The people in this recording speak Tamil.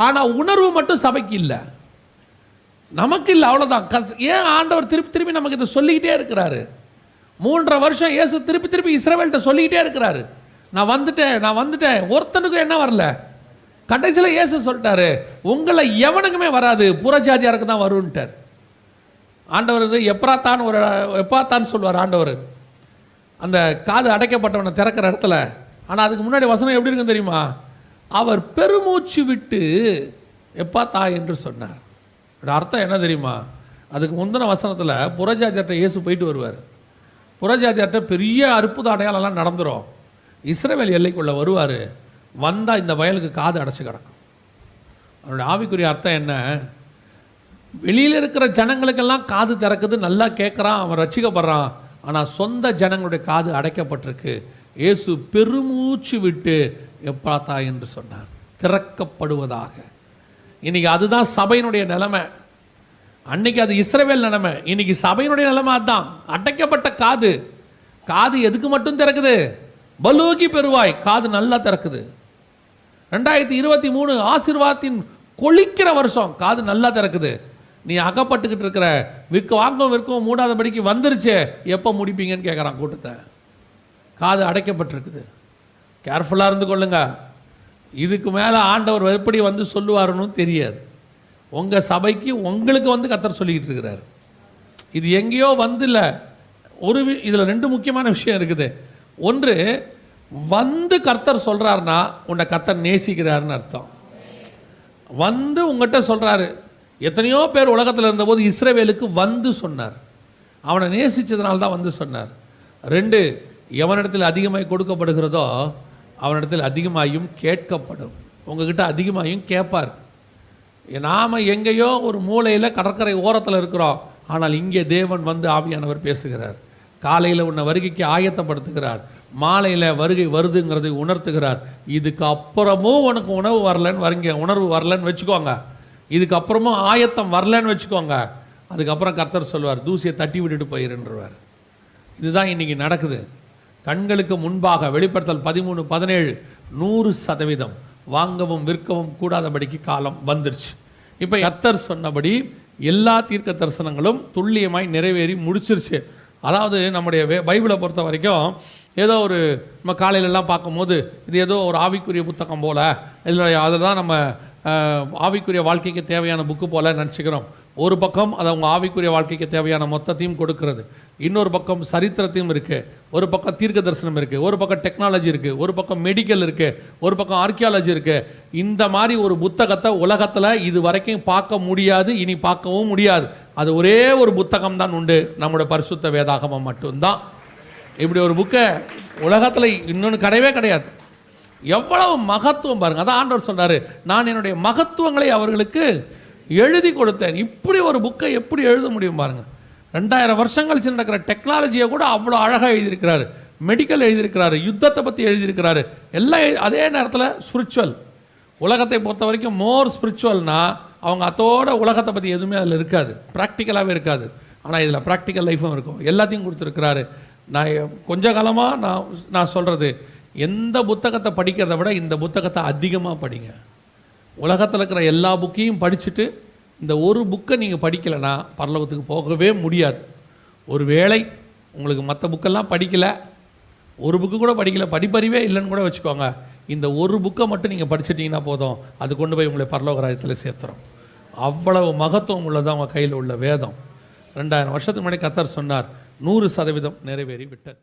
ஆனால் உணர்வு மட்டும் சபைக்கு இல்லை, நமக்கு இல்லை, அவ்வளோதான். ஏன் ஆண்டவர் திருப்பி திருப்பி நமக்கு இதை சொல்லிக்கிட்டே இருக்கிறாரு? 3.5 வருஷம் இயேசு திருப்பி திருப்பி இஸ்ரவேல்கிட்ட சொல்லிக்கிட்டே இருக்கிறாரு, நான் வந்துட்டேன். ஒருத்தனுக்கும் என்ன வரல. கடைசியில் இயேசு சொல்லிட்டாரு, உங்களை எவனுக்குமே வராது, புறஜாதியாருக்கு தான் வருன்ட்டார். ஆண்டவர் இது எப்பாத்தான் சொல்வார் ஆண்டவர், அந்த காது அடைக்கப்பட்டவனை திறக்கிற இடத்துல. ஆனால் அதுக்கு முன்னாடி வசனம் எப்படி இருக்குன்னு தெரியுமா? அவர் பெருமூச்சு விட்டு எப்பாத்தா என்று சொன்னார். அர்த்தம் என்ன தெரியுமா? அதுக்கு முந்தின வசனத்தில் புறஜாதியார்ட்ட இயேசு போயிட்டு வருவார். புறஜாதியார்ட்ட பெரிய அற்புத அடையாளம்லாம் நடந்துடும். இஸ்ரவேல் எல்லைக்குள்ளே வருவார். வந்தால் இந்த வயலுக்கு காது அடைச்சி கிடக்கும். அவனுடைய ஆவிக்குரிய அர்த்தம் என்ன? வெளியில் இருக்கிற ஜனங்களுக்கெல்லாம் காது திறக்குது, நல்லா கேட்குறான், அவன் ரட்சிக்கப்படுறான். ஆனால் சொந்த ஜனங்களுடைய காது அடைக்கப்பட்டிருக்கு. இயேசு பெருமூச்சு விட்டு எப்பாத்தா என்று சொன்னார், திறக்கப்படுவதாக. இன்னைக்கு அதுதான் சபையினுடைய நிலைமை. அன்னைக்கு அது இஸ்ரவேல் நிலைமை, இன்னைக்கு சபையினுடைய நிலைமை அதுதான். அடைக்கப்பட்ட காது. காது எதுக்கு மட்டும் திறக்குது? பலூகி பெருவாய், காது நல்லா திறக்குது. 2023 ஆசீர்வாதத்தின் கொளிக்கிற வருஷம், காது நல்லா திறக்குது. நீ அகப்பட்டுக்கிட்டு இருக்கிற விற்கவும் மூடாதபடிக்கு வந்துருச்சு, எப்போ முடிப்பீங்கன்னு கேட்குறான் கூட்டத்தை. காது அடைக்கப்பட்டிருக்குது. கேர்ஃபுல்லாக இருந்து கொள்ளுங்க. இதுக்கு மேலே ஆண்டவர் எப்படி வந்து சொல்லுவாருன்னு தெரியாது. உங்கள் சபைக்கு உங்களுக்கு வந்து கர்த்தர் சொல்லிக்கிட்டு இருக்கிறார். இது எங்கேயோ வந்து இல்லை. இதில் 2 முக்கியமான விஷயம் இருக்குது. ஒன்று, வந்து கர்த்தர் சொல்கிறாருன்னா உன்னை கர்த்தர் நேசிக்கிறாருன்னு அர்த்தம். வந்து உங்கள்கிட்ட சொல்கிறாரு. எத்தனையோ பேர் உலகத்தில் இருந்தபோது இஸ்ரவேலுக்கு வந்து சொன்னார், அவனை நேசித்ததுனால தான் வந்து சொன்னார். 2, எவனிடத்தில் அதிகமாய் கொடுக்கப்படுகிறதோ அவனிடத்தில் அதிகமாயும் கேட்கப்படும். உங்ககிட்ட அதிகமாயும் கேட்பார். நாம் எங்கேயோ ஒரு மூலையில் கடற்கரை ஓரத்தில் இருக்கிறோம், ஆனால் இங்கே தேவன் வந்து ஆவியானவர் பேசுகிறார். காலையில் உன்னை வருகைக்கு ஆயத்தப்படுத்துகிறார், மாலையில் வருகை வருதுங்கிறதை உணர்த்துகிறார். இதுக்கு அப்புறமும் உனக்கு உணர்வு வரலன்னு வச்சுக்கோங்க, இதுக்கப்புறமும் ஆயத்தம் வரலன்னு வச்சுக்கோங்க, அதுக்கப்புறம் கர்த்தர் சொல்வார், தூசியை தட்டி விட்டுட்டு போயிருன்றார். இதுதான் இன்றைக்கி நடக்குது கண்களுக்கு முன்பாக. வெளிப்படுத்தல் 13:17 100% வாங்கவும் விற்கவும் கூடாதபடிக்கு காலம் வந்துருச்சு. இப்போ கர்த்தர் சொன்னபடி எல்லா தீர்க்க தரிசனங்களும் துல்லியமாய் நிறைவேறி முடிச்சிருச்சு. அதாவது நம்முடைய பைபிளை பொறுத்த வரைக்கும் ஏதோ ஒரு நம்ம காலையிலலாம் பார்க்கும்போது இது ஏதோ ஒரு ஆவிக்குரிய புத்தகம் போல், இதில் அதை தான் நம்ம ஆவிக்குரிய வாழ்க்கைக்கு தேவையான புக்கு போல் நினச்சிக்கிறோம். ஒரு பக்கம் அது அவங்க ஆவிக்குரிய வாழ்க்கைக்கு தேவையான மொத்தத்தையும் கொடுக்கறது, இன்னொரு பக்கம் சரித்திரத்தையும் இருக்குது, ஒரு பக்கம் தீர்க்க தரிசனம் இருக்குது, ஒரு பக்கம் டெக்னாலஜி இருக்குது, ஒரு பக்கம் மெடிக்கல் இருக்குது, ஒரு பக்கம் ஆர்கியாலஜி இருக்குது. இந்த மாதிரி ஒரு புத்தகத்தை உலகத்தில் இது வரைக்கும் பார்க்க முடியாது, இனி பார்க்கவும் முடியாது. அது ஒரே ஒரு புத்தகம் தான் உண்டு, நம்முடைய பரிசுத்த வேதாகமம் மட்டும்தான். இப்படி ஒரு புக்கை உலகத்தில் இன்னொன்று கிடையவே கிடையாது. எவ்வளவு மகத்துவம் பாருங்கள். அதான் ஆண்டவர் சொன்னார், நான் என்னுடைய மகத்துவங்களை அவர்களுக்கு எழுதி கொடுத்தேன். இப்படி ஒரு புக்கை எப்படி எழுத முடியும் பாருங்கள். 2000 வருஷம் கழிச்சு நடக்கிற டெக்னாலஜியை கூட அவ்வளோ அழகாக எழுதியிருக்கிறாரு. மெடிக்கல் எழுதியிருக்கிறாரு, யுத்தத்தை பற்றி எழுதியிருக்கிறாரு, எல்லாம். அதே நேரத்தில் ஸ்பிரிச்சுவல், உலகத்தை பொறுத்த வரைக்கும் மோர் ஸ்பிரிச்சுவல்னா அவங்க அதோட உலகத்தை பற்றி எதுவுமே அதில் இருக்காது, ப்ராக்டிக்கலாகவே இருக்காது. ஆனால் இதில் ப்ராக்டிக்கல் லைஃப்பும் இருக்கும், எல்லாத்தையும் கொடுத்துருக்கிறாரு. நான் கொஞ்ச காலமாக நான் சொல்கிறது, எந்த புத்தகத்தை படிக்கிறத விட இந்த புத்தகத்தை அதிகமாக படிங்க. உலகத்தில் இருக்கிற எல்லா புக்கையும் படிச்சுட்டு இந்த ஒரு புக்கை நீங்கள் படிக்கலைன்னா பரலோகத்துக்கு போகவே முடியாது. ஒரு வேளை உங்களுக்கு மற்ற புக்கெல்லாம் படிக்கலை, ஒரு புக்கு கூட படிக்கலை, படிப்பறிவே இல்லைன்னு கூட வச்சுக்கோங்க, இந்த ஒரு புக்கை மட்டும் நீங்கள் படிச்சிட்டிங்கன்னா போதும், அது கொண்டு போய் உங்களை பரலோக ராஜ்யத்தில் சேர்த்துறோம். அவ்வளவு மகத்துவம் உள்ளது அவங்க கையில் உள்ள வேதம். 2000 வருஷத்துக்கு முன்னாடி கர்த்தர் சொன்னார், 100% நிறைவேறி விட்டது.